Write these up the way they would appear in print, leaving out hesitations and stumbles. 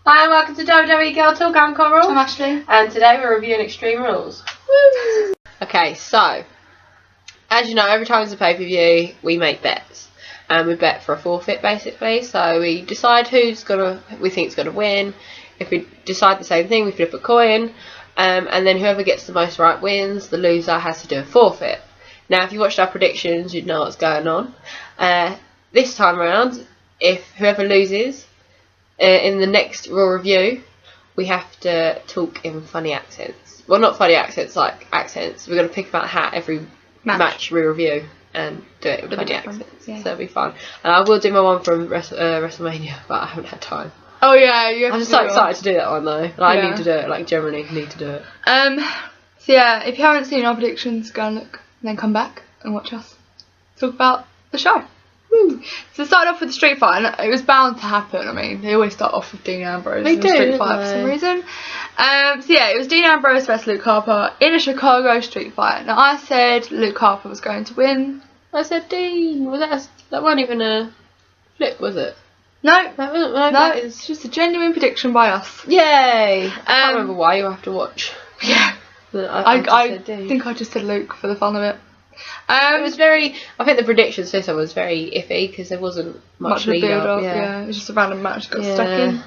Hi and welcome to WWE Girl Talk. I'm Coral. I'm Ashley. And today we're reviewing Extreme Rules. Woo! Okay, so as you know, every time there's a pay-per-view, we make bets. And we bet for a forfeit basically. So we decide we think is gonna win. If we decide the same thing, we flip a coin. And then whoever gets the most right wins. The loser has to do a forfeit. Now, if you watched our predictions, you'd know what's going on. This time around, if whoever loses in the next Raw review, we have to talk in funny accents. Well, not funny accents, like accents. We're going to pick about a hat every match we review and do it in funny accents. Yeah. So it'll be fun. And I will do my one from WrestleMania, but I haven't had time. Oh yeah, you have I'm just so excited to do that one though. Like, I need to do it. Like, generally need to do it. So yeah, if you haven't seen our predictions, go and look, and then come back and watch us talk about the show. Woo. So it started off with the street fight, and it was bound to happen. I mean, they always start off with Dean Ambrose in a street fight for some reason. So yeah, it was Dean Ambrose versus Luke Harper in a Chicago street fight. Now I said Luke Harper was going to win. I said Dean. Was that wasn't even a flip, was it? No, that it's just a genuine prediction by us. Yay! I can't remember why. You'll have to watch. Yeah, I think I just said Luke for the fun of it. It was very. I think the predictions this one was very iffy because there wasn't much lead up. Yeah, it was just a random match got stuck in.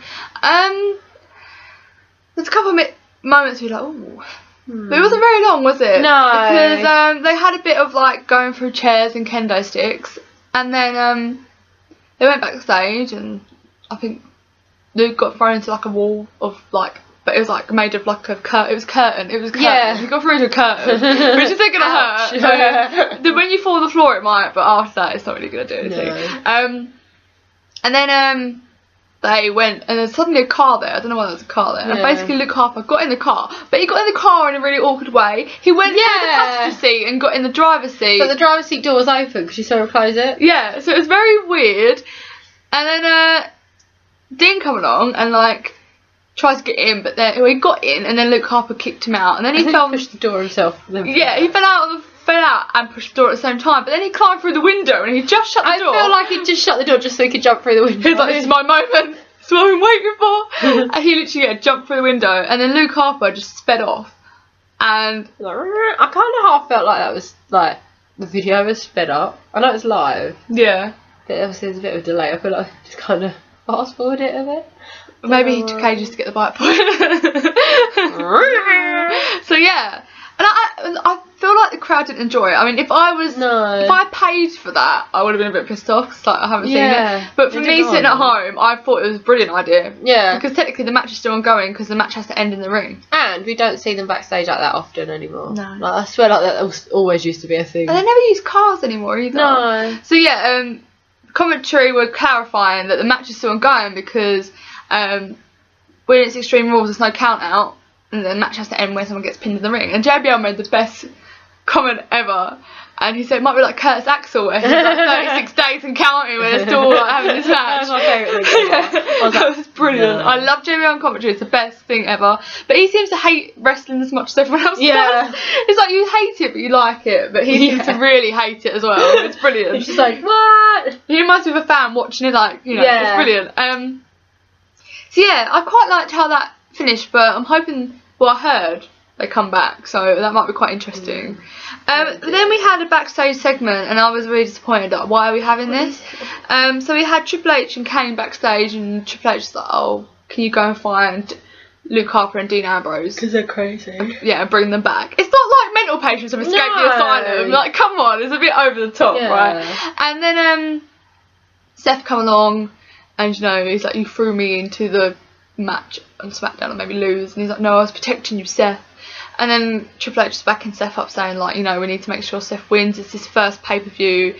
There's a couple of moments where you're like, ooh. But it wasn't very long, was it? No. Because they had a bit of like going through chairs and kendo sticks, and then they went backstage, and I think Luke got thrown into like a wall of like. But it was like made of like a curtain. It was curtain. Yeah. He got through to a curtain, which isn't gonna hurt. Then when you fall on the floor, it might. But after that, it's not really gonna do anything. No. And then they went, and there's suddenly a car there. I don't know why there was a car there. And basically, Luke Harper got in the car, but he got in the car in a really awkward way. He went through the passenger seat and got in the driver's seat. But the driver's seat door was open because you saw him close it. Yeah. So it was very weird. And then Dean come along and like. Tries to get in, but then he got in, and then Luke Harper kicked him out, and then he pushed the door himself. Yeah, he fell out and pushed the door at the same time, but then he climbed through the window, and he just shut the door. I feel like he just shut the door just so he could jump through the window. He's like, this is my moment. It's what I've been waiting for. And he literally jumped through the window, and then Luke Harper just sped off. And I kind of half felt like that was like the video was sped up. I know it's live. Yeah. But obviously there's a bit of a delay. I feel like I just kind of fast forward it a bit. Maybe he took ages to get the bite point. So yeah, and I feel like the crowd didn't enjoy it. I mean, if I paid for that, I would have been a bit pissed off because like, I haven't seen it. But for me sitting at home, I thought it was a brilliant idea. Yeah. Because technically the match is still ongoing because the match has to end in the ring. And we don't see them backstage like that often anymore. No. Like, I swear like that always used to be a thing. And they never use cars anymore either. No. So yeah, commentary were clarifying that the match is still ongoing because. When it's Extreme Rules, there's no count out, and the match has to end when someone gets pinned in the ring. And JBL made the best comment ever, and he said it might be like Curtis Axel, where he's like 36 days and counting when they're still like, having this match. That's my favourite thing. That was brilliant. Yeah. I love JBL on commentary; it's the best thing ever. But he seems to hate wrestling as much as everyone else does. It's like you hate it, but you like it. But he seems to really hate it as well. It's brilliant. It's just like, what? He reminds me of a fan watching it, like, you know, it's brilliant. So yeah, I quite liked how that finished, but I'm hoping, well, I heard they come back, so that might be quite interesting. Then we had a backstage segment, and I was really disappointed. Like, why are we having this? So we had Triple H and Kane backstage, and Triple H was like, oh, can you go and find Luke Harper and Dean Ambrose? Because they're crazy. Yeah, and bring them back. It's not like mental patients have escaped the asylum. Like, come on, it's a bit over the top, right? And then Seth come along. And you know, he's like, you threw me into the match on SmackDown and maybe lose. And he's like, no, I was protecting you, Seth. And then Triple H is backing Seth up, saying like, you know, we need to make sure Seth wins. It's his first pay-per-view,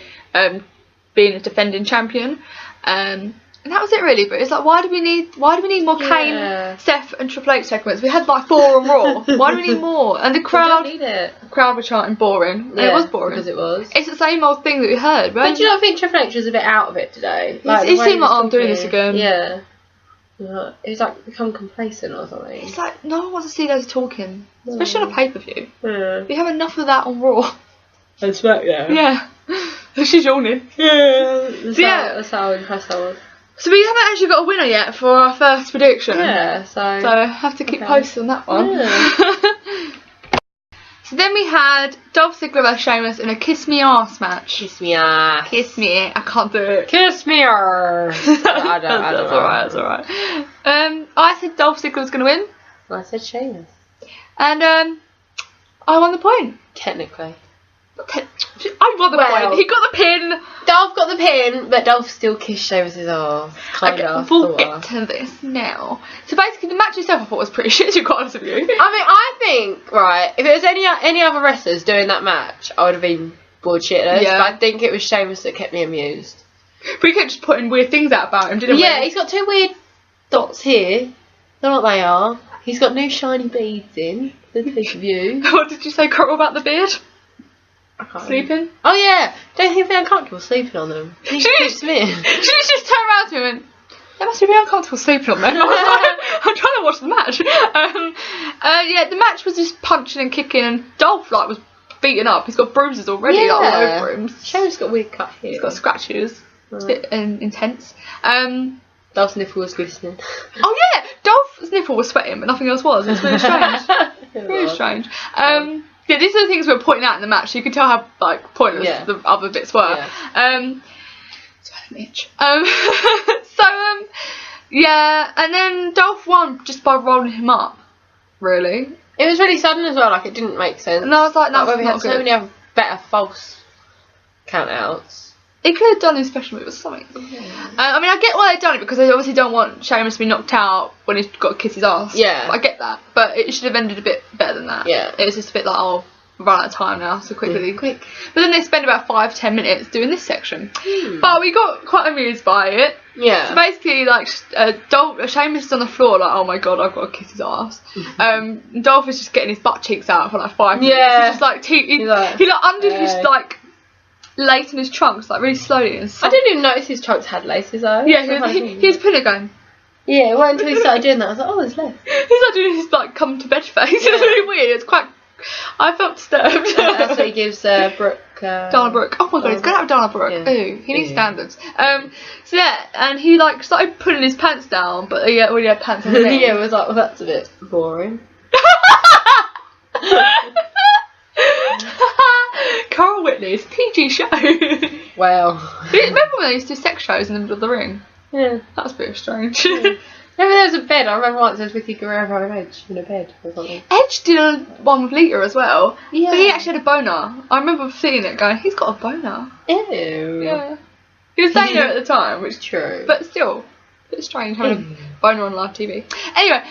being a defending champion. And that was it really. But it's like, why do we need more Kane, Seth, and Triple H segments? We had like 4 on Raw. Why do we need more? And the crowd, crowd were chanting boring. Yeah, and it was boring because it was. It's the same old thing that we heard, right? But do you not think Triple H was a bit out of it today? Like, he seemed like, I'm doing this again. Yeah. He's like become complacent or something. It's like no one wants to see those talking, especially on a pay-per-view. Yeah. We have enough of that on Raw. And SmackDown. Yeah. She's yawning. Yeah. That's how impressed I was. So we haven't actually got a winner yet for our first prediction. Yeah, so I have to keep posted on that one. Yeah. So then we had Dolph Ziggler vs Sheamus in a kiss me arse match. Kiss me ass. Kiss me. I can't do it. Kiss me arse. I don't know. That's alright. I said Dolph Ziggler was going to win. I said Sheamus. And I won the point. Technically. I won the point. He got the pin. Dolph got the pin, but Dolph still kissed Sheamus' arse. We'll get to this now. So basically, the match itself I thought was pretty shit, to be honest with you. I mean, I think, right, if it was any other wrestlers doing that match, I would have been bored shitless. Yeah. But I think it was Sheamus that kept me amused. We kept just putting weird things out about him, didn't we? Yeah, he's got 2 weird dots here. Don't know what they are. He's got new shiny beads in. The view. What did you say, Coral, about the beard? Sleeping? Oh yeah, don't you feel uncomfortable sleeping on them? He keeps me in. She just turned around to him and that must be really uncomfortable sleeping on them. I was like, I'm trying to watch the match. Yeah, the match was just punching and kicking, and Dolph was beaten up. He's got bruises already all over him. Sheamus got a weird cut here. He's got scratches. It's a bit intense. Dolph's nipple was glistening. Oh yeah, Dolph's nipple was sweating, but nothing else was. It's really strange. Really strange. Yeah, these are the things we were pointing out in the match. So you could tell how pointless the other bits were. Yeah. So I had an itch. Yeah, and then Dolph won just by rolling him up. Really. It was really sudden as well. It didn't make sense. And I was like, no, we had so many other better false count outs. He could have done his special move or something. Yeah. I mean, I get why they've done it, because they obviously don't want Sheamus to be knocked out when he's got to kiss his ass. Yeah. I get that. But it should have ended a bit better than that. Yeah. It was just a bit we've run out of time now, so quickly. Quick. But then they spend about 5-10 minutes doing this section. But we got quite amused by it. Yeah. So basically, Sheamus is on the floor, oh my god, I've got to kiss his ass. Dolph is just getting his butt cheeks out for 5 minutes. Yeah. He's just he undid his lace in his trunks really slowly. And I didn't even notice his trunks had laces though. Yeah, he was putting it going. Yeah, well, until he started doing that, I was like, oh, there's lace. He's doing his come to bed face. It's really weird. It's quite. I felt disturbed. That's what he gives Brooke. Dana Brooke. Oh my god, he's going out with Dana Brooke. Yeah. Ooh, he needs standards. So yeah, and he started pulling his pants down, but he already had pants on. Yeah, it was well, that's a bit boring. Carl Whitley's PG show. Wow. Remember when they used to do sex shows in the middle of the ring? Yeah. That was a bit strange. Yeah. Remember there was a bed. I remember once there was Vicky Guerrero and Edge in a bed or something. Edge did one with Lita as well. Yeah. But he actually had a boner. I remember seeing it going, he's got a boner. Ew. Yeah. He was saying it at the time, which is true. But still, a bit strange having a boner on live TV. Anyway,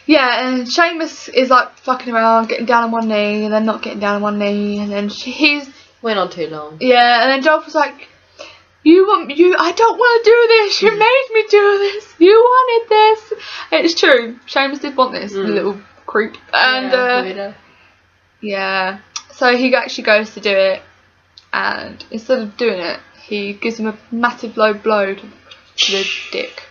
yeah, and Sheamus is fucking around, getting down on one knee, and then not getting down on one knee, and then he's went on too long. Yeah, and then Dolph was like, I don't want to do this. You made me do this. You wanted this. It's true. Sheamus did want this, little creep. And yeah, so he actually goes to do it, and instead of doing it, he gives him a massive low blow to the dick.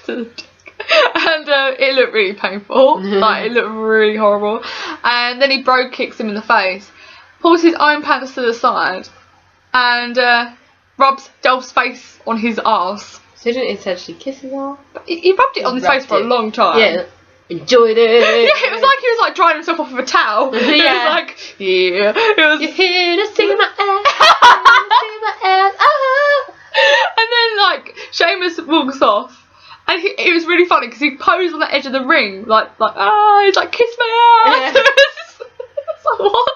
To the dick. And it looked really painful. It looked really horrible. And then he bro kicks him in the face, pulls his own pants to the side, and rubs Dolph's face on his arse. So he didn't essentially kiss his arse? He rubbed it on his face for a long time. Yeah. Enjoyed it. Yeah, it was like he was drying himself off with a towel. Yeah. He was yeah. It was. You're here to see my ass. See my ass. Ah. And then Sheamus walks off. And it was really funny because he posed on the edge of the ring, he's like, kiss my ass. Yeah. It's what?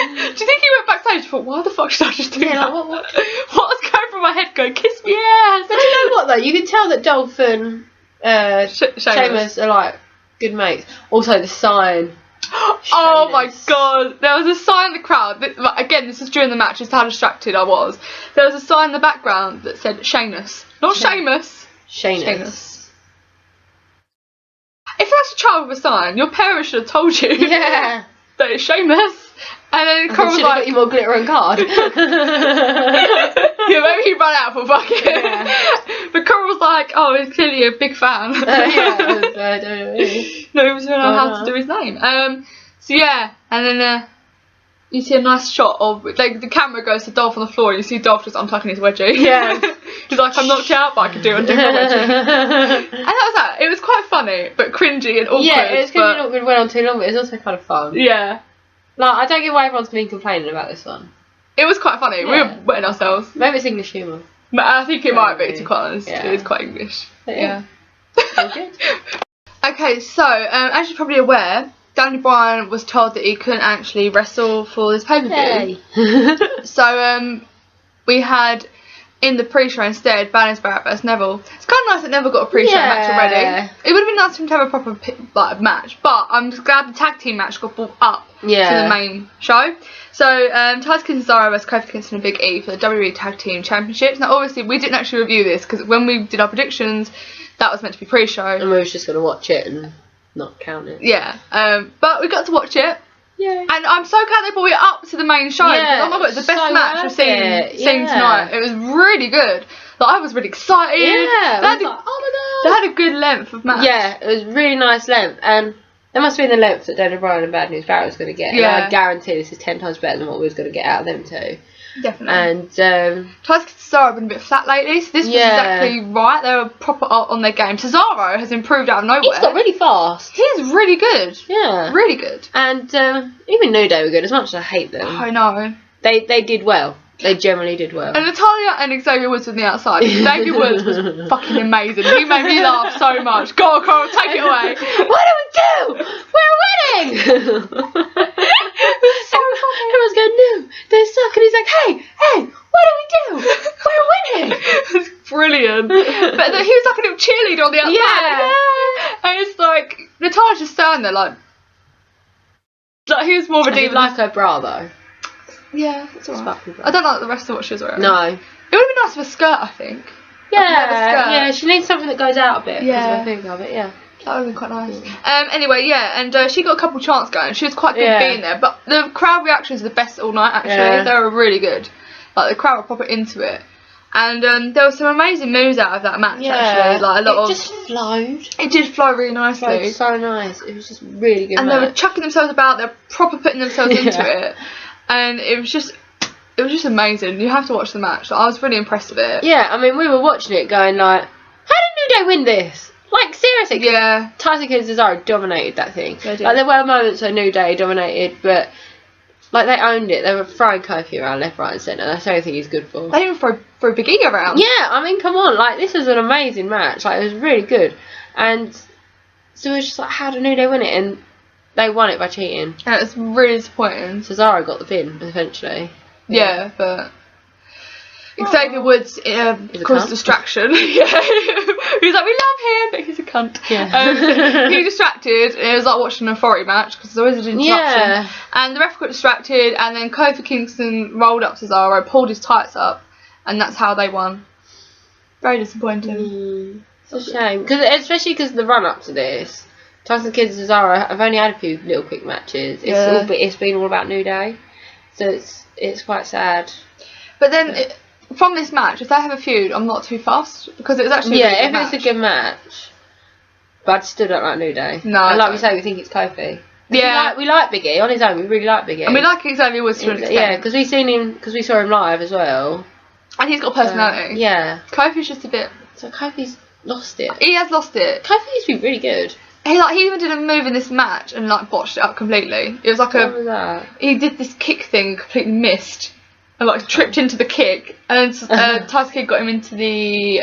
Do you think he went backstage and thought, why the fuck should I just do that? What was going through my head going, kiss me ass? But you know what though? You can tell that Dolph and Sheamus are good mates. Also the sign. Oh my god, there was a sign in the crowd. Again, this was during the match, just how distracted I was. There was a sign in the background that said Sheamus. Not Sheamus. Sheamus. If that's a child with a sign, your parents should have told you. Yeah. That it's Sheamus. And then Coral was got you more glitter and card. Yeah, maybe he ran out for fucking. Yeah. But Coral was like, oh, he's clearly a big fan. Yeah. No, he was going to know how to do his name. So yeah, and then you see a nice shot of, like, the camera goes to Dolph on the floor and you see Dolph just untucking his wedgie. Yeah. He's like, I'm knocked out, but I can undo my wedgie. And that was that. It was quite funny, but cringy and awkward. Yeah, it was cringy and awkward, went on too long, but it was also kind of fun. Yeah. Like, I don't get why everyone's been complaining about this one. It was quite funny. Yeah. We were wetting ourselves. Maybe it's English humour. I think it might be, to be quite honest. Yeah. It is quite English. But Yeah. Good. Okay, so, as you're probably aware, Daniel Bryan was told that he couldn't actually wrestle for this pay-per-view. So, we had, in the pre-show instead, Baron's Barrett vs Neville. It's kind of nice that Neville got a pre-show match already. It would have been nice for him to have a proper match, but I'm just glad the tag team match got brought up to the main show. So, Tyler Kidd and Cesaro vs Kofi Kingston and Big E for the WWE Tag Team Championships. Now, obviously, we didn't actually review this, because when we did our predictions, that was meant to be pre-show. And we was just going to watch it and not count it. Yeah, but we got to watch it. Yeah. And I'm so glad they brought it up to the main show. Yeah, oh my god, it's the best so match we've seen Yeah. tonight. It was really good. Like, I was really excited. Yeah. They had, like, oh they my god. had a good length of match. Yeah, it was really nice length. And that must have been the length that Daniel Bryan and Bad News Barrett was going to get. Yeah. And I guarantee this is 10 times better than what we was going to get out of them two. Definitely. And Tyler Kidd and Cesaro have been a bit flat lately, so this was exactly right. They were proper on their game. Cesaro has improved out of nowhere. he's got really fast. He's really good. Yeah. Really good. And even New Day were good, as much as I hate them. I know. They did well. They generally did well. And Natalia and Xavier Woods on the outside. Xavier Woods was fucking amazing. He made me laugh so much. Go on, Coral, take it away. What do we do? We're winning! So funny. Everyone's going, no, they're stuck. And he's like, hey, what do we do? We're winning! It was brilliant. But he was like a little cheerleader on the outside. Yeah. And it's like, Natalia's just standing there like he was more of a I did diva. like her bra though. Yeah, it's alright. Sparkly bra. I don't like the rest of what she was wearing. No. It would have been nice with a skirt, I think. Yeah, she needs something that goes out a bit. Yeah. I think of it, yeah. That would have been quite nice. Anyway, yeah, and she got a couple chants going. She was quite good being there. But the crowd reactions were the best all night, actually. Yeah. They were really good. Like, the crowd were proper into it. And there were some amazing moves out of that match, actually. Like, it just flowed. It did flow really nicely. It flowed so nice. It was just really good. And they were chucking themselves about. They were proper putting themselves into it. And it was just amazing. You have to watch the match. Like, I was really impressed with it. Yeah, I mean, we were watching it going like, how did New Day win this? Like, seriously. Yeah. Tyson Kidd and Cesaro dominated that thing. They did. Like, there were moments where New Day dominated, but like, they owned it. They were throwing Kofi around left, right and centre. That's the only thing he's good for. They didn't even throw Big E around. Yeah, I mean, come on. Like, this was an amazing match. Like, it was really good. And so it was just like, how did New Day win it? And they won it by cheating. And it was really disappointing. Cesaro got the pin, eventually. Yeah, but Xavier Woods caused distraction. Yeah. He was like, we love him, but he's a cunt. Yeah. He distracted, and it was like watching an authority match, because there was an interruption. Yeah. And the ref got distracted, and then Kofi Kingston rolled up Cesaro, pulled his tights up, and that's how they won. Very disappointing. It's a shame. Especially because the run-up to this, Tyson Kidd and Cesaro have only had a few little quick matches. It's been all about New Day. So it's quite sad. But then, from this match, if they have a feud, I'm not too fussed, because it was actually a really good match. It's a good match. But I still don't like New Day. No, and like we say, we think it's Kofi. Yeah. We like Big E on his own. We really like Big E. And we like Xavier Woods to an extent. Yeah, because we saw him live as well. And he's got personality. Yeah. Kofi's just a bit. So Kofi's lost it. He has lost it. Kofi used to be really good. He even did a move in this match and like botched it up completely. It was like What was that? he did this kick thing, completely missed, and like tripped into the kick, and then Tyson Kidd got him into the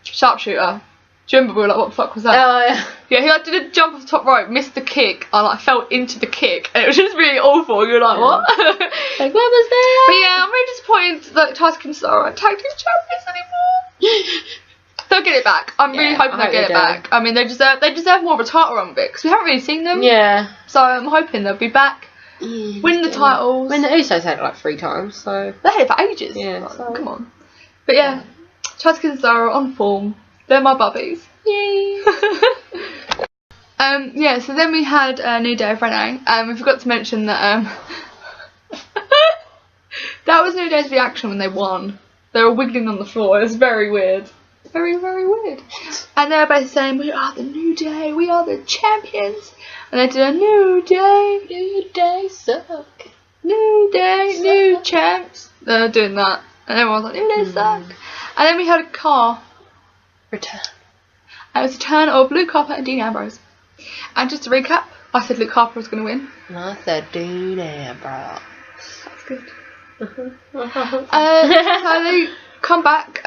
sharpshooter. Do you remember? We were like, what the fuck was that? Oh yeah. Yeah, he like did a jump off the top rope, missed the kick, and like fell into the kick, and it was just really awful. You were like, what? Like, what was that? But yeah, I'm really disappointed that Tyson Kidd and Cesaro aren't tag team champions anymore. They'll get it back. I'm really hoping they'll get it back. I mean, they deserve more of a title run bit, because we haven't really seen them. Yeah. So I'm hoping they'll be back, win the titles. When the Usos had it like 3 times, so They had it for ages. Yeah, Like, so- come on. But yeah, Tyson Kidd and Cesaro are on form. They're my bubbies. yay. Yeah. So then we had New Day of Renee. We forgot to mention that that was New Day's reaction when they won. They were wiggling on the floor. It was very weird. Very, very weird. And they were basically saying, we are the New Day, we are the champions. And they did a New Day, New Day suck. New Day, new champs. They're doing that. And everyone's like, New Day suck. And then we had a car Return. And it was a turn of Luke Harper and Dean Ambrose. And just to recap, I said Luke Harper was going to win. And I said Dean Ambrose. That's good. So they come back.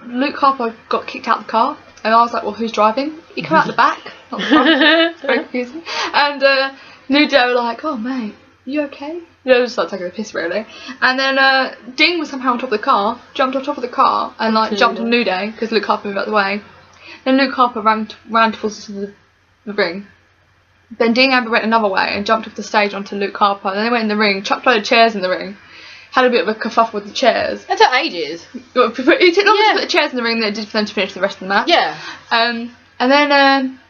Luke Harper got kicked out of the car. And I was like, well, who's driving? He came out the back, not the front. It's very confusing. And New Day were like, oh, mate, you okay? Just like taking a piss, really. And then Dean was somehow on top of the car, jumped on top of the car, and like jumped on New Day because Luke Harper moved out of the way. Then Luke Harper ran towards the ring. Then Dean Amber went another way and jumped off the stage onto Luke Harper. Then they went in the ring, chucked a load of chairs in the ring. Had a bit of a kerfuffle with the chairs. That took ages. It took longer to put the chairs in the ring than it did for them to finish the rest of the match. Yeah. And then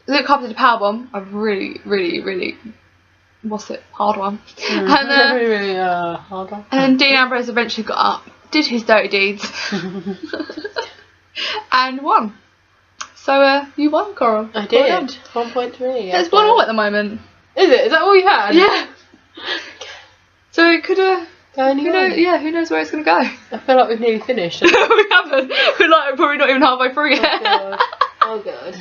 Luke Harper did a powerbomb. A really, really, really, hard one. And hard one. And then Dean Ambrose eventually got up, did his dirty deeds, and won. So you won, Coral. I did. Well 1.3. It's 1-1 at the moment. Is it? Is that all you had? Yeah. So it could have. Who knows where it's going to go? I feel like we've nearly finished. We haven't. We're like probably not even halfway through yet. Oh god.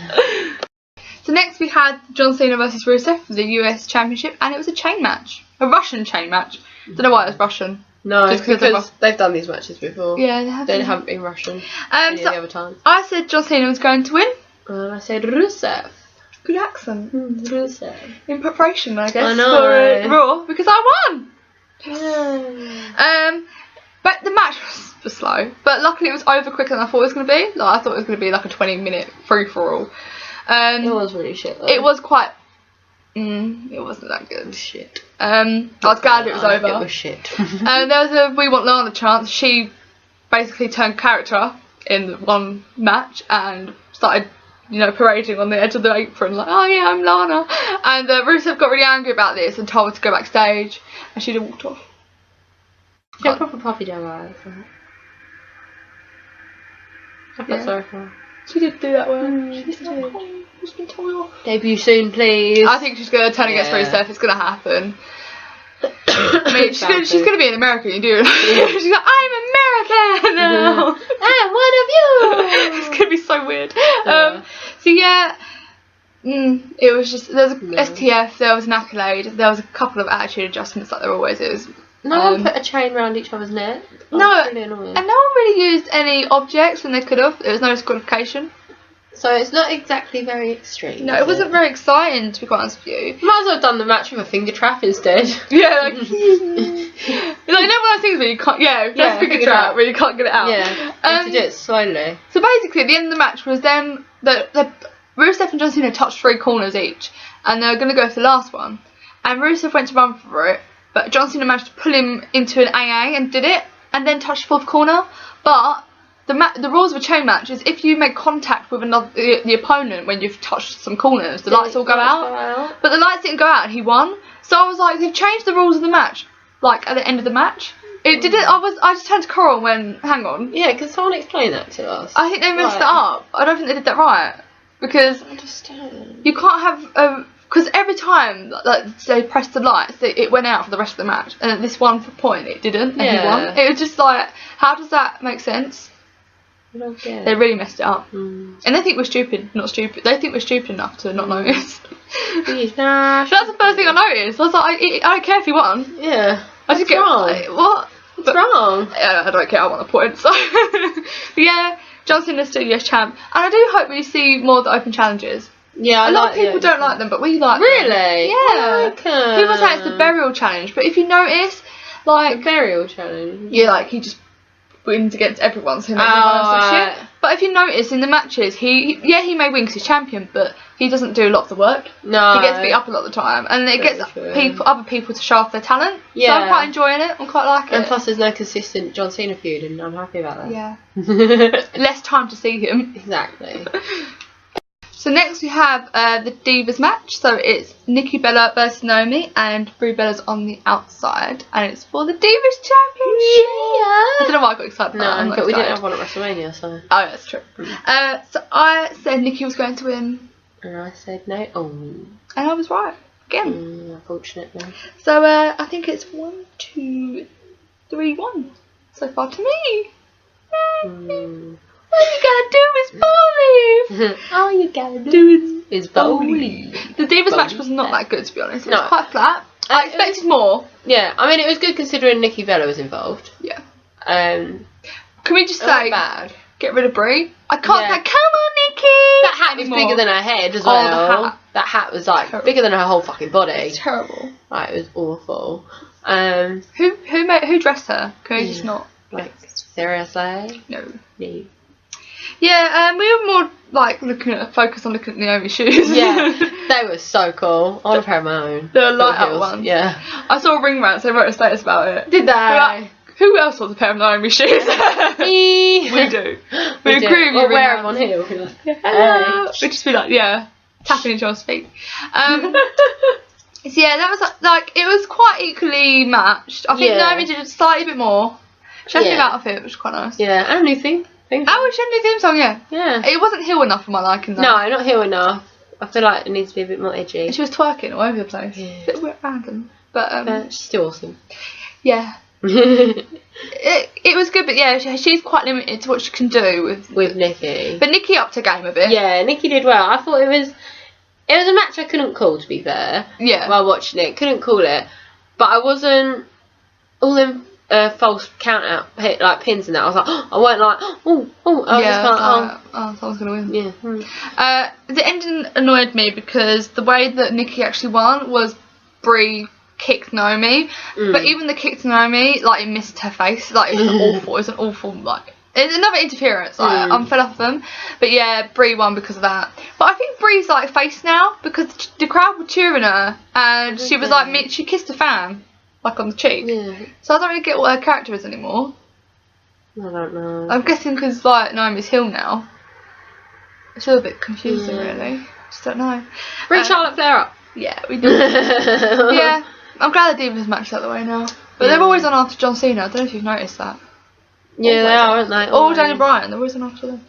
So next we had John Cena versus Rusev for the US Championship, and it was a chain match. A Russian chain match. Don't know why it was Russian. No, just because they've done these matches before. Yeah, they have. They haven't been Russian any of the other times. I said John Cena was going to win. And I said Rusev. Good accent. Rusev. In preparation, I guess, I know. for Raw, because I won. Yeah. But the match was slow. But luckily it was over quicker than I thought it was going to be. Like I thought it was going to be like a 20-minute free-for-all. It was really shit though. It was quite... it wasn't that good. Shit. I was glad it was over. It was shit. There was a We Want Lana chance. She basically turned character in one match and started, parading on the edge of the apron like, oh yeah, I'm Lana. And Rusev got really angry about this and told her to go backstage, and she just walked off. She had proper puppy down her eyes. I felt sorry for her. She did do that well. She's been told off. Debut soon, please. I think she's going to turn against Rusev. It's going to happen. I mean, she's going to be an American, you do. She's like, I'm American now. I'm one of you. It's going to be so weird. It was just, there was a STF, there was an accolade, there was a couple of attitude adjustments like there always is. No one put a chain around each other's neck. No, and no one really used any objects when they could have. There was no disqualification. So it's not exactly very extreme. No, it wasn't very exciting, to be quite honest with you. Might as well have done the match with a finger trap instead. Yeah, like, one of those things where you can't, that's finger trap where you can't get it out. Yeah, you have to do it slowly. So basically, at the end of the match was then the Rusev and John Cena touched 3 corners each, and they were going to go for the last one. And Rusev went to run for it, but John Cena managed to pull him into an AA and did it, and then touched the 4th corner. But the rules of a chain match is if you make contact with the opponent when you've touched some corners, the lights all go out. But the lights didn't go out, and he won. So I was like, they've changed the rules of the match, like at the end of the match. It did it. I just turned to Coral and went, hang on. Yeah, can someone explain that to us? I think they messed it up. I don't think they did that right, because I understand. You can't have because every time they pressed the lights, it went out for the rest of the match, and at this one point it didn't, and he won. It was just like, how does that make sense? I don't get it. They really messed it up, and they think we're stupid, not stupid. They think we're stupid enough to not notice. Nah, that's the first thing I noticed. I was like, I don't care if he won. Yeah, I just get wrong. Like, what? What's wrong? Yeah, I don't care. I want the point. So, but yeah, John Cena's still US champ, and I do hope we see more of the open challenges. Yeah, a lot of people don't like them, but we like them. Really? Yeah. Like them. People say it's the burial challenge, but if you notice, like... The burial challenge? Yeah, like, he just wins against everyone, so he makes everyone else look shit. But if you notice, in the matches, he may win because he's champion, but he doesn't do a lot of the work. No. He gets beat up a lot of the time, and it gets other people to show off their talent. Yeah. So I'm quite enjoying it. I'm quite liking it. And plus there's no consistent John Cena feud, and I'm happy about that. Yeah. Less time to see him. Exactly. So next we have the Divas match. So it's Nikki Bella versus Naomi, and Brie Bella's on the outside, and it's for the Divas Championship. Yeah. I don't know why I got excited. No, but we didn't have one at WrestleMania, so. Oh, yeah, that's true. So I said Nikki was going to win, and I said Naomi, and I was right. again. Unfortunately. So I think it's 1, 2, 3, 1 so far to me. All you gotta do is believe. All you gotta do is believe. The Divas match was not that good, to be honest. It was quite flat. I expected more. Yeah, I mean, it was good considering Nikki Bella was involved. Yeah. Can we just say, bad. Get rid of Brie? I can't say, come on, Nikki! That hat was bigger than her head as well. The hat. That hat was like bigger than her whole fucking body. It's terrible. Like, it was awful. Who dressed her? Can we just not? Like, seriously? No. Yeah, we were more like focused on looking at Naomi's shoes. Yeah, they were so cool. I want a pair of my own. The light up ones. Yeah. I saw Ring Rats, they wrote a status about it. Did they? Like, who else wants a pair of Naomi's shoes? Me. We do. We agree with you. We'll wear them on here. We'll be like, hello. We'd just be like, tapping each other's feet. So yeah, that was like it was quite equally matched. I think Naomi did a slightly bit more. She had a new outfit, which was quite nice. Yeah, and a new theme. Oh, she had a new theme song, yeah. Yeah. It wasn't heel enough for my liking, though. No, not heel enough. I feel like it needs to be a bit more edgy. She was twerking all over the place. Yeah. A bit random. But she's still awesome. Yeah. it was good, but yeah, she's quite limited to what she can do with Nikki. But Nikki upped her game a bit. Yeah, Nikki did well. I thought it was a match I couldn't call, to be fair. Yeah. While watching it, couldn't call it, but I wasn't all them false count out like pins and that. I was like, I weren't like, oh. I was just like, someone's gonna win. Yeah. The ending annoyed me because the way that Nikki actually won was Brie kicked Naomi, but even the kick to Naomi, like, it missed her face. Like, it was awful. It was an awful, like, it's another interference. Like, I'm fed up with them. But yeah, Brie won because of that. But I think Brie's like face now because the crowd were cheering her, and she was like, she kissed a fan, like on the cheek. Yeah. So I don't really get what her character is anymore. I don't know. I'm guessing because like Naomi's heel now. It's all a bit confusing, really. Just don't know. Bring Charlotte Flair up. Yeah, we do. Yeah. I'm glad the Divas match out the way now. But they're always on after John Cena. I don't know if you've noticed that. Yeah, always. They are, aren't they? Or Daniel Bryan. They're always on after them.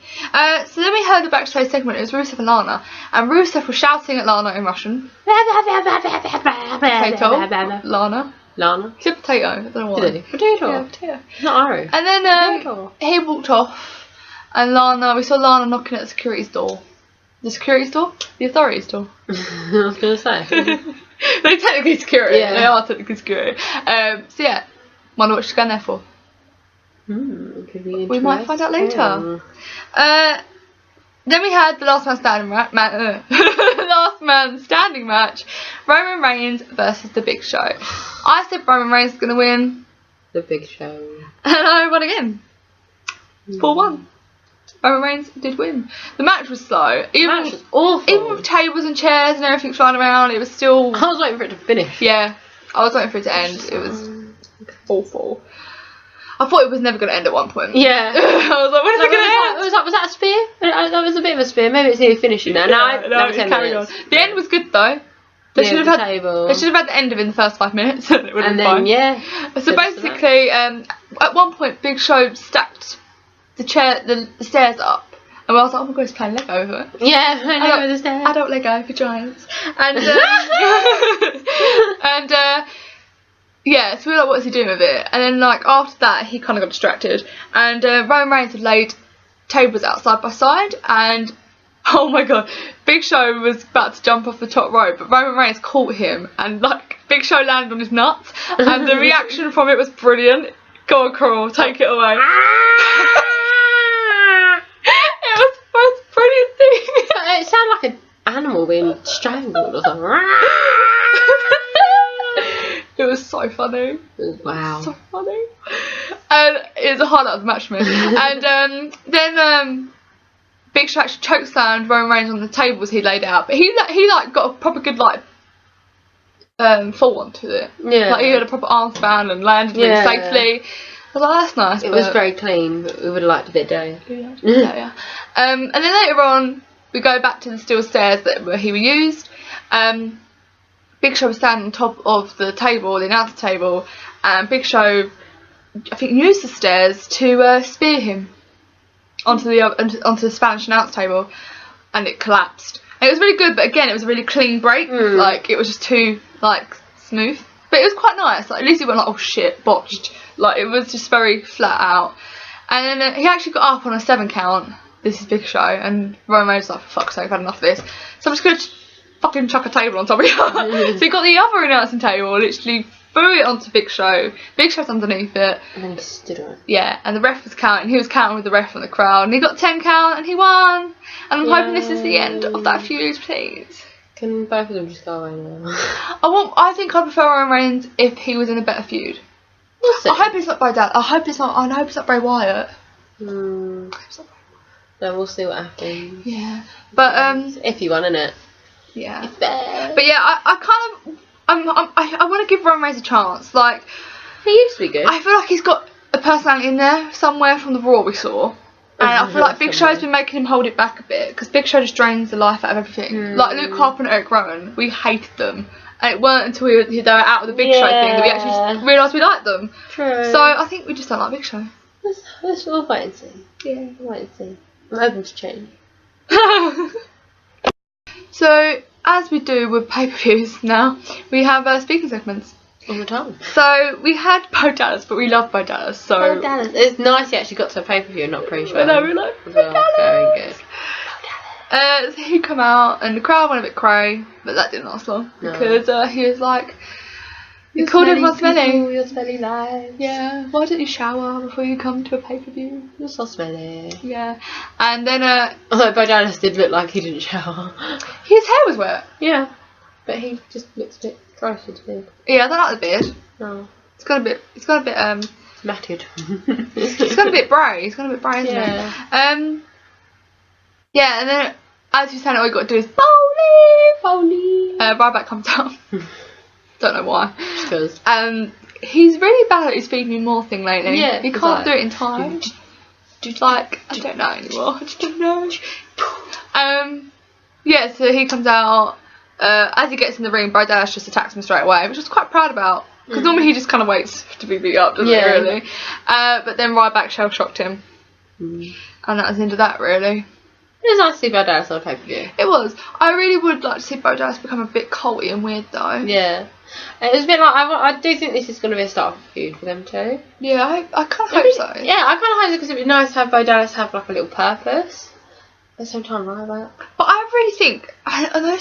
So then we heard the backstage segment. It was Rusev and Lana. And Rusev was shouting at Lana in Russian. Potato. Lana. He said potato. I don't know why. Did he? Potato. Yeah, potato. Not Irish. And then he walked off. And we saw Lana knocking at the security's door. The security's door? The authority's door. I was going to say. They're technically security. Yeah. They are technically security. So yeah, wonder what she's going there for. Could be we might find out later. Then we had the last man standing last man standing match. Roman Reigns versus The Big Show. I said Roman Reigns is going to win. The Big Show. And I won again. 4-1. Roman Reigns did win. The match was slow. The match was awful. Even with tables and chairs and everything flying around, it was still... I was waiting for it to finish. Yeah, I was waiting for it to end. It was awful. I thought it was never going to end at one point. Yeah. I was like, when is it going to end? Was that a spear? That was a bit of a spear. Maybe it's nearly finishing now. No, it's carried on. The end was good though. They should have had the end of it in the first 5 minutes. And it would have been fine. Yeah. So basically, at one point, Big Show stacked the stairs up, and I was like, oh my god, he's playing Lego with it. Yeah, Lego with the stairs. Adult Lego for giants. And yeah, so we were like, what is he doing with it? And then like after that, he kind of got distracted, and Roman Reigns had laid tables out side by side, and oh my god, Big Show was about to jump off the top rope, but Roman Reigns caught him, and like Big Show landed on his nuts, and the reaction from it was brilliant. Go on, Coral, take it away. It was the most brilliant thing. It sounded like an animal being strangled or something. It was so funny. Wow. So funny. And it was a highlight of the match for me. And then Big Show actually chokeslammed Roman Reigns on the tables he laid out. But he like got a proper good like fall onto it. Yeah. Like he had a proper arm span and landed really safely. I was like, that's nice. It was very clean, but we would have liked a bit dirty. Yeah. And then later on, we go back to the steel stairs that were used. Big Show was standing on top of the table, the announcer table, and Big Show, I think, used the stairs to spear him onto the Spanish announce table, and it collapsed. And it was really good, but again, it was a really clean break. Like, it was just too, like, smooth. But it was quite nice. Like, at least it wasn't like, oh shit, botched. Like, it was just very flat out. And then he actually got up on a 7 count. This is Big Show. And Roman Reigns was like, for fuck's sake, I've had enough of this. So I'm just going to fucking chuck a table on top of you. So he got the other announcing table, literally threw it onto Big Show. Big Show's underneath it. And then he stood on it. Yeah, and the ref was counting. He was counting with the ref and the crowd. And he got 10 count and he won. And I'm hoping this is the end of that feud, please. Can both of them just go away now? I think I'd prefer Roman Reigns if he was in a better feud. I hope it's not Bray Wyatt. I hope it's not Bray Wyatt. Then we'll see what happens. Yeah, but if you won, innit? Yeah. But yeah, I want to give Roman Reigns a chance. Like, he used to be good. I feel like he's got a personality in there somewhere from the Raw we saw. And I feel like Big Show's been making him hold it back a bit, because Big Show just drains the life out of everything. Like Luke Harper and Eric Rowan, we hated them, and it weren't until they were out of the Big Show thing that we actually realised we liked them. True. So I think we just don't like Big Show. Let's all wait and see. Yeah, we'll wait and see. I'm open to change. So as we do with pay-per-views now, we have speaking segments. All the time. So we had Bo Dallas, but we love Bo Dallas. So Bo Dallas. It's nice he actually got to a pay-per-view and not pre-show. I know, we like Bo Dallas. Very good. So he come out and the crowd went a bit cray, but that didn't last long because he was like, "You called everyone smelly. You're smelly lies. Yeah. Why don't you shower before you come to a pay-per-view? You're so smelly." Yeah. And then although Bo Dallas did look like he didn't shower. His hair was wet. Yeah. But he just looks a bit gross with the beard. Yeah, I don't like the beard. No. It's got a bit It's matted. It's got a bit bray. It's got a bit bray, isn't it? Yeah, and then as you're saying, all you got to do is Foley. Ryback comes out. Don't know why. Because. He's really bad at his feed me more thing lately. Yeah. He can't do it in time. Like, I don't know anymore. I just don't know. Yeah, so he comes out. As he gets in the ring, Bray Dallas just attacks him straight away, which I was quite proud about. Because normally he just kind of waits to be beat up, doesn't he, really? But then Ryback shell-shocked him. And that was the end of that, really. It was nice to see Bo Dallas on a pay-per-view. It was. I really would like to see Bo Dallas become a bit culty and weird, though. Yeah. It was a bit like, I do think this is going to be a start of a feud for them too. Yeah, I kind of hope so. Yeah, I kind of hope so, because it would be nice to have Bo Dallas have like a little purpose. At the same time, Ryback. But I really think, I know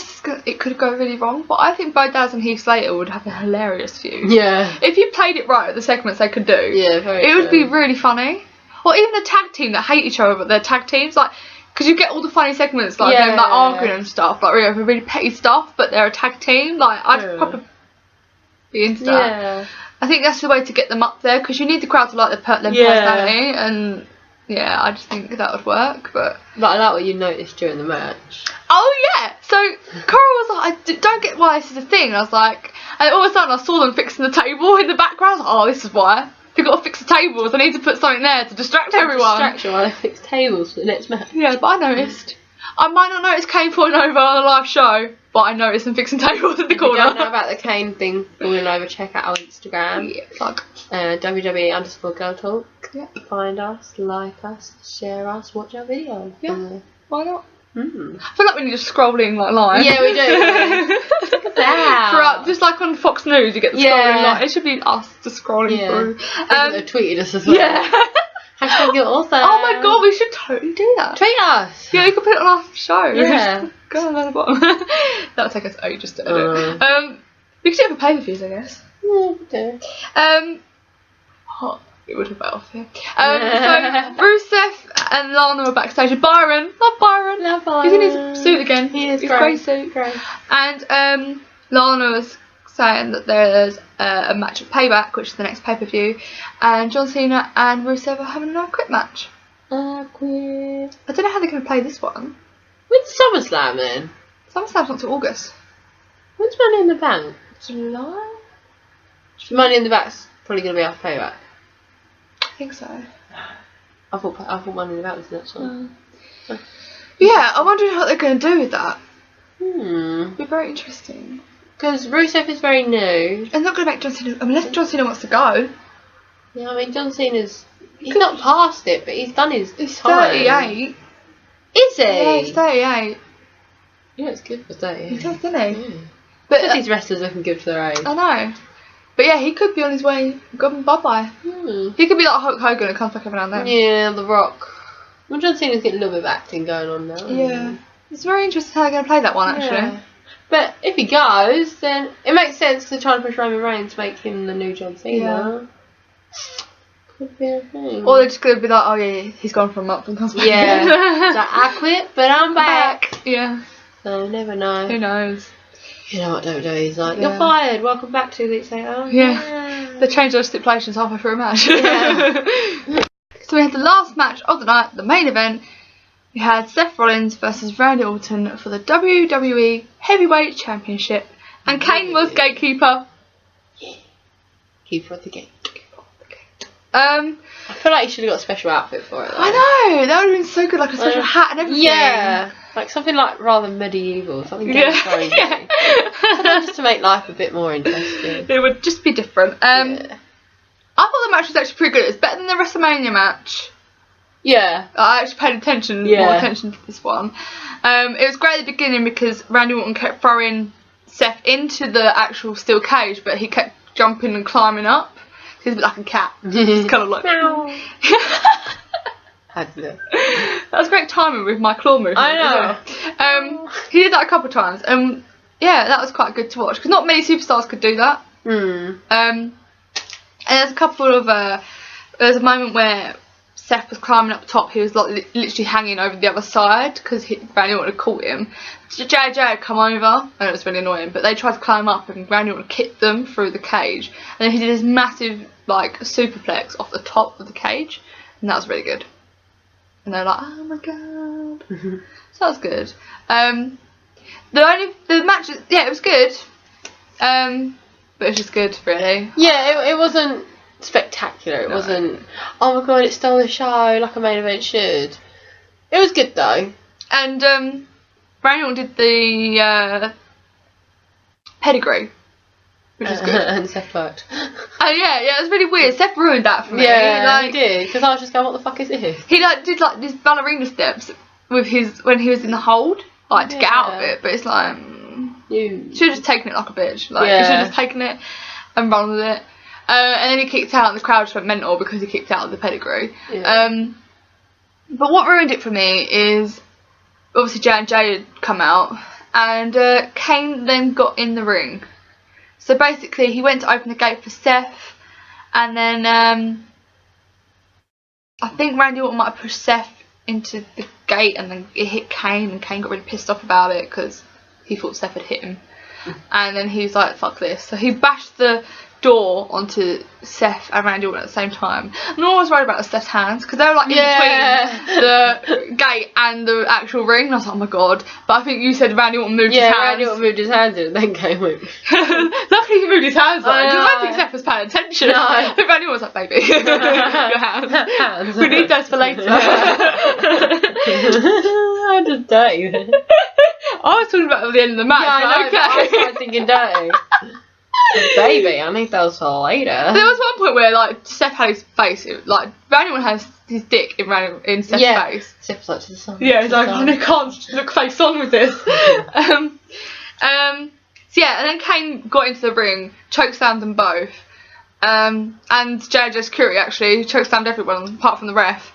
it could go really wrong, but I think Bo Dallas and Heath Slater would have a hilarious feud. Yeah. If you played it right, the segments they could do. Yeah, very It would be really funny. Or even a tag team that hate each other, but they're tag teams, like, because you get all the funny segments, like them like arguing and stuff, like really petty stuff, but they're a tag team. Like, I'd probably be into that. Yeah. I think that's the way to get them up there, because you need the crowd to like their personality, and yeah, I just think that would work. But I like what you noticed during the match. Oh yeah, so Coral was like, I don't get why this is a thing. I was like, and all of a sudden I saw them fixing the table in the background. I was like, oh, this is why. They've got to fix the tables. I need to put something there to distract everyone. Distraction while they fix tables for the next match. Yeah, but I noticed. I might not notice Kane falling over on a live show, but I noticed them fixing tables in the corner. If you don't know about the Kane thing falling over, check out our Instagram. Yeah, plug. WWE_Girl Talk. Yeah. Find us, like us, share us, watch our videos. Yeah. Why not? I feel like we need to scrolling like live. Yeah, we do. Throughout, just like on Fox News, you get the scrolling live. It should be us just scrolling through. They tweeted us as well. Yeah. Hashtag you're awesome. Oh my god, we should totally do that. Tweet us. Yeah, we could put it on our show. Yeah. Go on the bottom. That'll take us ages to edit. We could do it for pay-per-views, I guess. Yeah, we do. It would have fell off here. So Rusev and Lana were backstage with Byron. Love Byron. Love Byron. He's in his suit again. He is his great. grey suit. Great. And Lana was saying that there's a match at Payback, which is the next pay-per-view, and John Cena and Rusev are having a quick match. Quit. I don't know how they're going to play this one. When's SummerSlam then? SummerSlam's not till August. When's Money in the Bank? July? Money in the Bank's probably going to be after Payback. I think so. I thought Money in the Bank was the next one. Yeah, I'm wondering what they're going to do with that. It'll be very interesting. Because Rusev is very new. And not going to make John Cena, unless John Cena wants to go. Yeah, I mean, John Cena's, he's not past it, but he's done his He's time. 38. Is he? Yeah, he's 38. Yeah, it's good for 30. He does, doesn't he? Yeah. But these wrestlers looking good for their age. I know. But yeah, he could be on his way. Bye-bye. He could be like Hulk Hogan and comes back every now and then. Yeah, The Rock. I'm John Cena's getting a little bit of acting going on now. Yeah. It's very interesting how they're going to play that one, actually. Yeah. But if he goes, then it makes sense because they're trying to push Roman Reigns to make him the new John Cena. Yeah. Could be a thing. Or they're just going to be like, oh yeah, he's gone for a month and comes back. Yeah. So I quit, but I'm back. Yeah. So never know. Who knows? You know what WWE's like. You're fired. Welcome back 2 weeks later. Yeah. They changed those stipulations halfway through a match. Yeah. So we had the last match of the night, the main event. We had Seth Rollins versus Randy Orton for the WWE Heavyweight Championship. And Kane was gatekeeper. Yeah. Keeper at the gate. I feel like you should have got a special outfit for it though. I know, that would have been so good, like a special hat and everything. Yeah. Like something like rather medieval, something Game of Thrones. Yeah. Just to make life a bit more interesting. It would just be different. I thought the match was actually pretty good. It was better than the WrestleMania match. Yeah. I actually paid more attention to this one. It was great at the beginning because Randy Orton kept throwing Seth into the actual steel cage, but he kept jumping and climbing up. He's a bit like a cat. He's kind of like... That was great timing with my claw movement. I know. As well. He did that a couple of times. Yeah, that was quite good to watch because not many superstars could do that. And there's a couple of there's a moment where Seth was climbing up top. He was like literally hanging over the other side because Randy Orton had caught him. JJ had come over and it was really annoying. But they tried to climb up and Randy Orton kicked them through the cage. And then he did this massive like superplex off the top of the cage, and that was really good. And they're like, oh my god. So that was good. The match, yeah, it was good. But it's just good, really. Yeah, it wasn't spectacular. It wasn't, oh my god, it stole the show like a main event should. It was good though. And Randy Orton did the pedigree, which is good. And Seth fucked. Yeah, it was really weird. Seth ruined that for me. Yeah, he did. Because I was just going, what the fuck is this? He did these ballerina steps with when he was in the hold, to get out of it. But it's like, you should have just taken it like a bitch. You should have just taken it and run with it. And then he kicked out, and the crowd just went mental because he kicked out of the pedigree. Yeah. But what ruined it for me is obviously J&J had come out, and Kane then got in the ring. So basically, he went to open the gate for Seth, and then I think Randy Orton might have pushed Seth into the gate, and then it hit Kane, and Kane got really pissed off about it because he thought Seth had hit him. And then he was like, fuck this. So he bashed the door onto Seth and Randy Orton at the same time. And I'm always worried about Seth's hands because they were like in between the gate and the actual ring. And I was like, oh my god. But I think you said Randy Orton moved his hands. Yeah, Randy Orton moved his hands in and then came with. Luckily he moved his hands though, because I don't think Seth was paying attention. No. But Randy Orton was like, baby, your hands. We need those for later. I just dirty then. I was talking about at the end of the match. Yeah, I know, okay. I was thinking dirty. Baby, I need those for later. There was one point where Seth had his face, Randy Orton has his dick in Seth's face. Seth was like to the sun. Yeah, he's like, I can't look face on with this. So yeah, and then Kane got into the ring, chokeslammed them both, and JJ security actually chokeslammed everyone apart from the ref.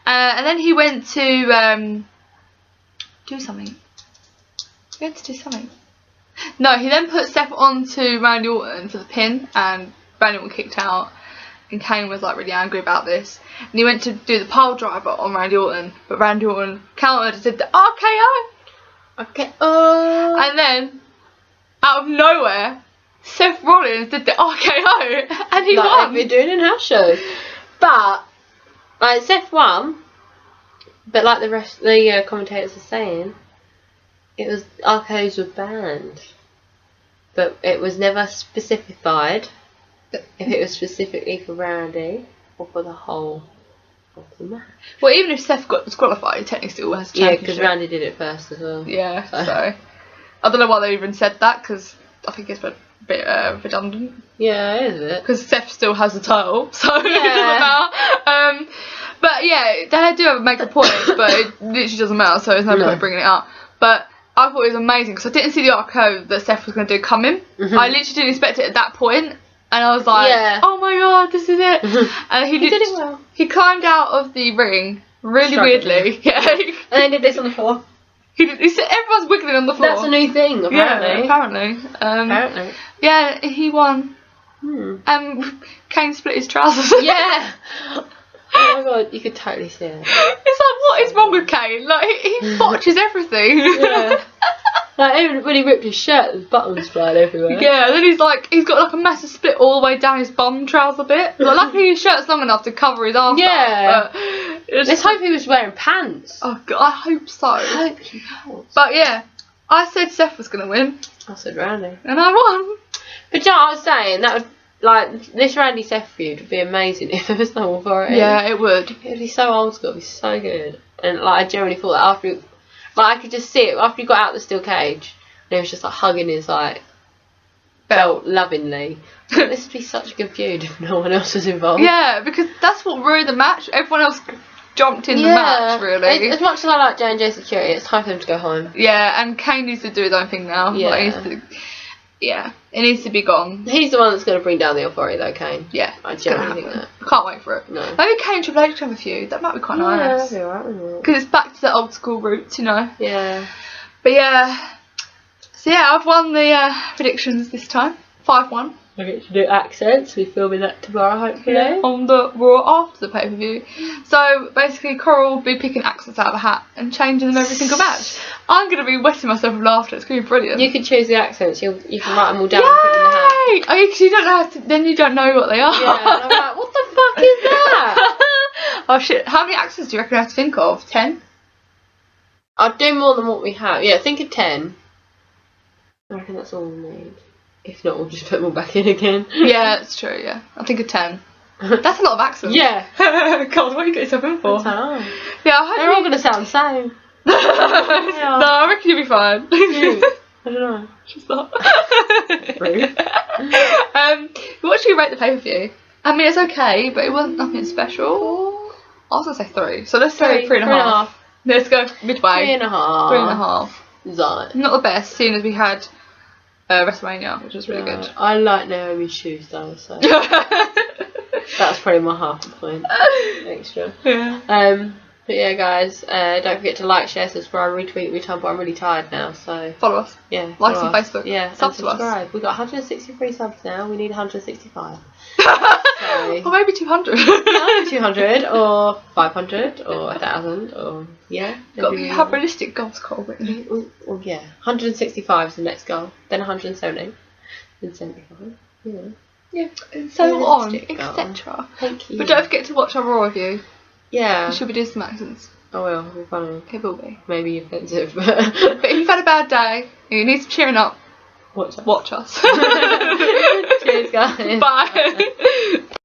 And then he went to do something. He went to do something. No, he then put Seth onto Randy Orton for the pin, and Randy Orton kicked out, and Kane was really angry about this, and he went to do the pile driver on Randy Orton, but Randy Orton countered and did the RKO. And then out of nowhere, Seth Rollins did the RKO, and he won. They've been doing in house shows, but Seth won, but like the rest, the commentators were saying, it was RKOs were banned, but it was never specified if it was specifically for Randy or for the whole of the match. Well, even if Seth got disqualified, he technically still has a championship. Yeah, because Randy did it first as well. Yeah, so I don't know why they even said that, because I think it's a bit redundant. Yeah, it is a bit. Because Seth still has the title, so it doesn't matter. But yeah, they do make a point, but it literally doesn't matter, so there's no point bringing it up. But I thought it was amazing because I didn't see the RKO that Seth was going to do coming. I literally didn't expect it at that point, and I was like, oh my god, this is it. And he did it well. He climbed out of the ring really weirdly. Yeah. And then did this on the floor. He said everyone's wiggling on the floor. That's a new thing, apparently. Yeah, apparently. Yeah, he won. Kane split his trousers. Yeah. Oh my god, you could totally see it. It's like, what is wrong with Kane? Like, he botches everything. Yeah. Like, even when he ripped his shirt, there's buttons flying everywhere. Yeah, and then he's got like a massive split all the way down his bum trouser bit. Like, luckily his shirt's long enough to cover his arse. Yeah. Let's hope he was wearing pants. Oh god, I hope so. I hope he was. But yeah, I said Seth was going to win. I said Randy. And I won. But you know what I was saying? That would, like, this Randy Seth feud would be amazing if there was no authority. Yeah, it would. It would be so old school, it would be so good. And, like, I generally thought that after, like, I could just see it after he got out of the steel cage, and he was just, like, hugging his, like, belt lovingly. This would be such a good feud if no one else was involved. Yeah, because that's what ruined the match. Everyone else jumped in the match, really. As much as I like J&J Security, it's time for them to go home. Yeah, and Kane needs to do his own thing now. Yeah. It needs to be gone. He's the one that's going to bring down the authority, though, Kane. Yeah, I genuinely think that. I can't wait for it. No. Maybe Kane and Triple H have a feud. That might be quite nice. Yeah, that'd be alright. Because it's back to the old school roots, you know. Yeah. But yeah. So yeah, I've won the predictions this time. 5-1. I get to do accents. We're filming that tomorrow, hopefully. Yeah, on the Raw after the pay-per-view. So basically, Coral will be picking accents out of a hat and changing them every single match. I'm going to be wetting myself with laughter. It's going to be brilliant. You can choose the accents. You can write them all down and put them in the hat. Oh, because you don't know how to, then you don't know what they are. Yeah, and I'm like, what the fuck is that? Oh shit, how many accents do you reckon I have to think of? 10? I'd do more than what we have. Yeah, think of 10. I reckon that's all we need. If not, we'll just put them all back in again. Yeah, that's true, yeah. I think of 10. That's a lot of accents. Yeah. God, what are you getting yourself in for? That's Yeah, I hope they're all going to sound the same. No, I reckon you'll be fine. I don't know. Just not. Rude. What should we rate the pay-per-view? I mean, it's okay, but it wasn't nothing special. I was going to say 3. So let's say 3.5. Let's go midway. 3.5. 3.5. Zone. Not the best, seeing as we had WrestleMania, which was really good. I like Naomi's shoes though, so that's probably my half a point extra. Yeah. But yeah, guys, don't forget to like, share, subscribe, retweet, retumble. I'm really tired now, so follow us. Yeah, like us on Facebook. Yeah, subscribe. We've got 163 subs now. We need 165. Or maybe 200. 200 or 500 or 1,000 or You have realistic goals, Cole. Well, yeah, 165 is the next goal. Then 170. Then 75. Yeah. And so on, etc. Thank you. But don't forget to watch our Raw review. Yeah. You should be doing some accents. I will. It'll be funny. It will be. Maybe offensive, but if you've had a bad day and you need some cheering up, watch us. Watch us. Cheers, guys. Bye.